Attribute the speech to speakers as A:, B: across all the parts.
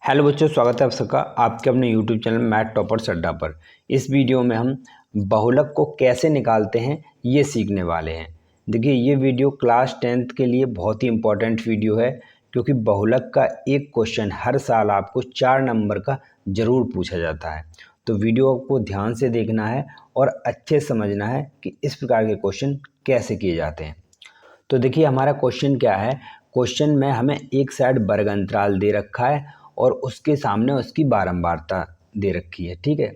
A: Hello बच्चों, स्वागत है आप सबका आपके अपने यूट्यूब चैनल मैथ टॉपर्स अड्डा पर। इस वीडियो में हम बहुलक को कैसे निकालते हैं ये सीखने वाले हैं। देखिए, ये वीडियो क्लास 10th के लिए बहुत ही इम्पोर्टेंट वीडियो है, क्योंकि बहुलक का एक क्वेश्चन हर साल आपको 4 नंबर का ज़रूर पूछा जाता है। तो वीडियो को ध्यान से देखना है और अच्छे समझना है कि इस प्रकार के क्वेश्चन कैसे किए जाते हैं। तो देखिए, हमारा क्वेश्चन क्या है। क्वेश्चन में हमें एक साइड वर्ग अंतराल दे रखा है और उसके सामने उसकी बारंबारता दे रखी है। ठीक है,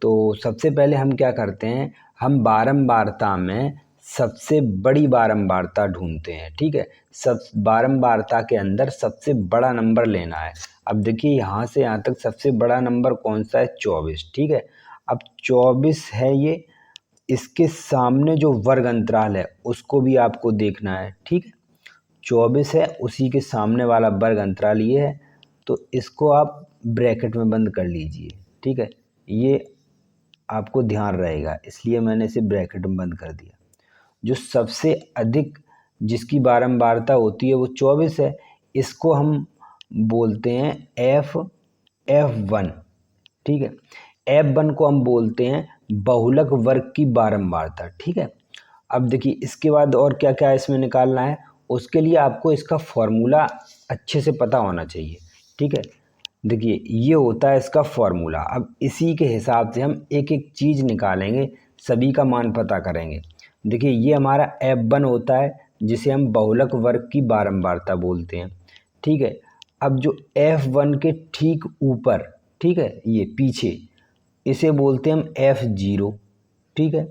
A: तो सबसे पहले हम क्या करते हैं, हम बारंबारता में सबसे बड़ी बारंबारता ढूंढते हैं। ठीक है, सब बारंबारता के अंदर सबसे बड़ा नंबर लेना है। अब देखिए, यहाँ से यहाँ तक सबसे बड़ा नंबर कौन सा है, 24। ठीक है, अब 24 है ये, इसके सामने जो वर्ग अंतराल है उसको भी आपको देखना है। ठीक है, 24 है, उसी के सामने वाला वर्ग अंतराल ये है, तो इसको आप ब्रैकेट में बंद कर लीजिए। ठीक है, ये आपको ध्यान रहेगा, इसलिए मैंने इसे ब्रैकेट में बंद कर दिया। जो सबसे अधिक जिसकी बारंबारता होती है वो 24 है, इसको हम बोलते हैं F1। ठीक है, F1 को हम बोलते हैं बहुलक वर्ग की बारंबारता। ठीक है, अब देखिए, इसके बाद और क्या क्या इसमें निकालना है, उसके लिए आपको इसका फॉर्मूला अच्छे से पता होना चाहिए। ठीक है, देखिए, ये होता है इसका फॉर्मूला। अब इसी के हिसाब से हम एक एक चीज़ निकालेंगे, सभी का मान पता करेंगे। देखिए, ये हमारा F1 होता है, जिसे हम बहुलक वर्ग की बारंबारता बोलते हैं। ठीक है, अब जो F1 के ठीक ऊपर, ठीक है, ये पीछे, इसे बोलते हैं हम F0। ठीक है,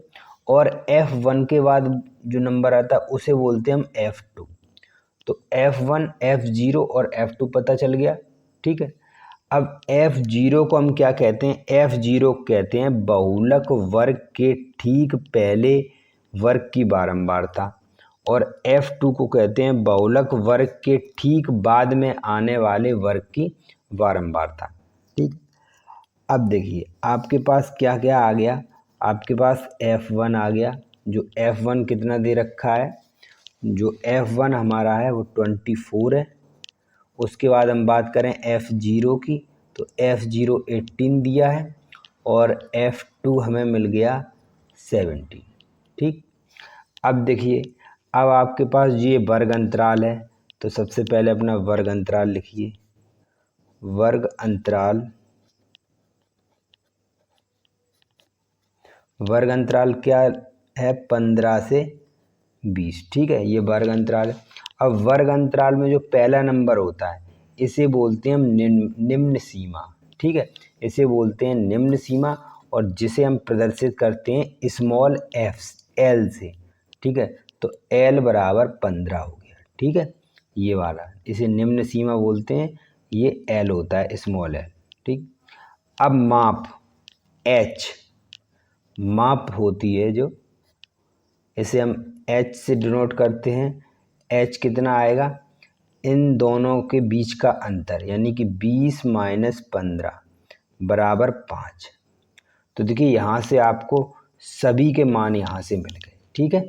A: और F1 के बाद जो नंबर आता है उसे बोलते हैं हम F2। तो F1, F0 और F2 पता चल गया। ठीक है, अब F0 को हम क्या कहते हैं, F0 कहते हैं बहुलक वर्ग के ठीक पहले वर्ग की बारंबारता, और F2 को कहते हैं बहुलक वर्ग के ठीक बाद में आने वाले वर्ग की बारंबारता। ठीक, अब देखिए, आपके पास क्या क्या आ गया। आपके पास F1 आ गया, जो F1 कितना दे रखा है, जो F1 हमारा है वो 24 है। उसके बाद हम बात करें F0 की, तो F0 18 दिया है, और F2 हमें मिल गया 17। ठीक, अब देखिए, अब आपके पास ये वर्ग अंतराल है, तो सबसे पहले अपना वर्ग अंतराल लिखिए। वर्ग अंतराल, वर्ग अंतराल क्या है, 15 से 20। ठीक है, ये वर्ग अंतराल है। अब वर्ग अंतराल में जो पहला नंबर होता है इसे बोलते हैं हम निम्न सीमा। ठीक है, इसे बोलते हैं निम्न सीमा, और जिसे हम प्रदर्शित करते हैं स्मॉल एल से। ठीक है, तो L बराबर 15 हो गया। ठीक है, ये वाला इसे निम्न सीमा बोलते हैं, ये L होता है, स्मॉल एल। ठीक, अब माप H, माप होती है जो, इसे हम H से डिनोट करते हैं। H कितना आएगा, इन दोनों के बीच का अंतर, यानी कि 20 माइनस 15 बराबर 5। तो देखिए, यहाँ से आपको सभी के मान यहाँ से मिल गए। ठीक है,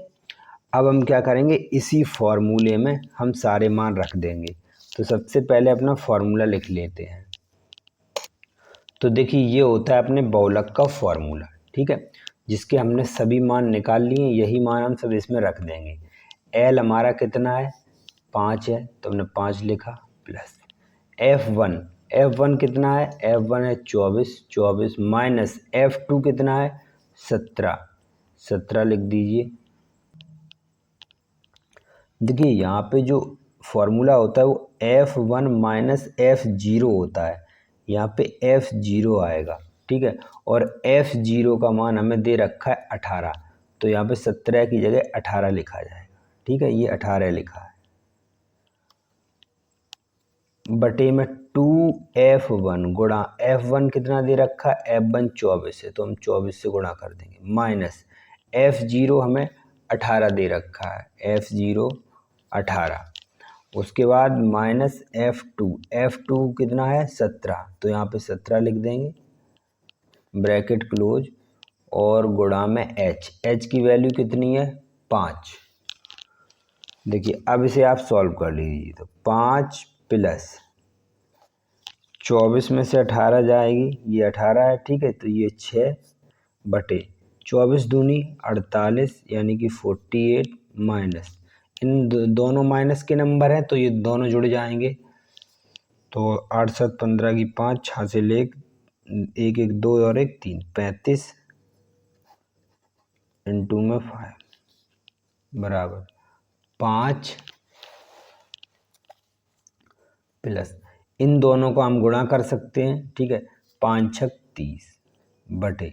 A: अब हम क्या करेंगे, इसी फॉर्मूले में हम सारे मान रख देंगे। तो सबसे पहले अपना फॉर्मूला लिख लेते हैं। तो देखिए, ये होता है अपने बहुलक का फॉर्मूला। ठीक है, जिसके हमने सभी मान निकाल लिए, यही मान हम सब इसमें रख देंगे। L हमारा कितना है, 5 है, तो हमने 5 लिखा, प्लस F1 कितना है, F1 है 24 माइनस F2 कितना है, 17 लिख दीजिए। देखिए, यहाँ पे जो फॉर्मूला होता है वो F1 माइनस F0 होता है, यहाँ पे F0 आएगा। ठीक है, और F0 का मान हमें दे रखा है 18, तो यहाँ पे 17 की जगह 18 लिखा जाएगा। ठीक है, ये 18 लिखा है, बटे में 2F1 गुणा F1 कितना दे रखा है, F1 24 है, तो हम 24 से गुणा कर देंगे, माइनस F0 हमें 18 दे रखा है, F0 18, उसके बाद माइनस F2 कितना है, 17, तो यहाँ पे 17 लिख देंगे, ब्रैकेट क्लोज, और गुणा में H की वैल्यू कितनी है, 5। देखिए, अब इसे आप सॉल्व कर लीजिए, तो 5 प्लस 24 में से 18 जाएगी, ये 18 है, ठीक है। तो ये 6 बटे 24 दूनी 48 यानी कि 48 माइनस, इन दोनों माइनस के नंबर हैं तो ये दोनों जुड़ जाएंगे। तो 8 7 15 की 5, 6 से लेक 1 1 2 और 1 3, 35 इंटू में 5 बराबर 5 प्लस, इन दोनों को हम गुणा कर सकते हैं, ठीक है। 5 6 30 बटे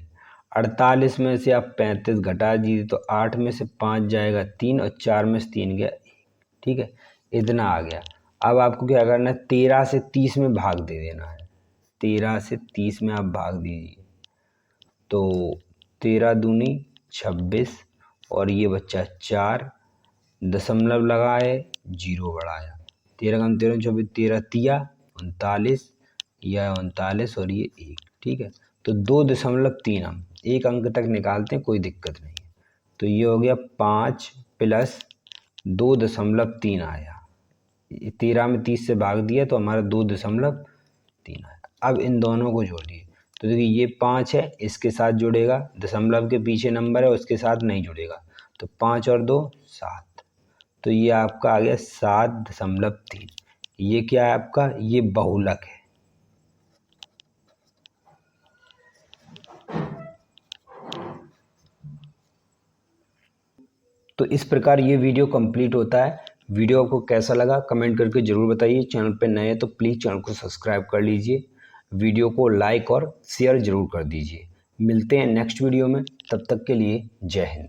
A: 48 में से आप 35 घटा दीजिए तो 8 में से 5 जाएगा 3 और 4 में से 3 गया 1, ठीक है। इतना आ गया। अब आपको क्या करना है, 13 से 30 में भाग दे देना है। 13 से 30 में आप भाग दीजिए तो 13 दूनी 26 और ये बच्चा 4, दशमलव लगाए 0 बढ़ाया, 13 कम 13 24, 13 तिया 39, यह 39 और ये 1, ठीक है। तो 2.3 हम एक अंक तक निकालते हैं, कोई दिक्कत नहीं है। तो ये हो गया 5 प्लस 2.3 आया, 13 में 30 से भाग दिया तो हमारा 2.3 आया। अब इन दोनों को जोड़िए तो देखिए ये 5 है, इसके साथ जुड़ेगा, दशमलव के पीछे नंबर है उसके साथ नहीं जुड़ेगा, तो 5 और 2 7, तो ये आपका आ गया 7.3। ये क्या है आपका, ये बहुलक है। तो इस प्रकार ये वीडियो कंप्लीट होता है। वीडियो आपको कैसा लगा कमेंट करके ज़रूर बताइए। चैनल पे नए हैं तो प्लीज़ चैनल को सब्सक्राइब कर लीजिए, वीडियो को लाइक और शेयर ज़रूर कर दीजिए। मिलते हैं नेक्स्ट वीडियो में, तब तक के लिए जय हिंद।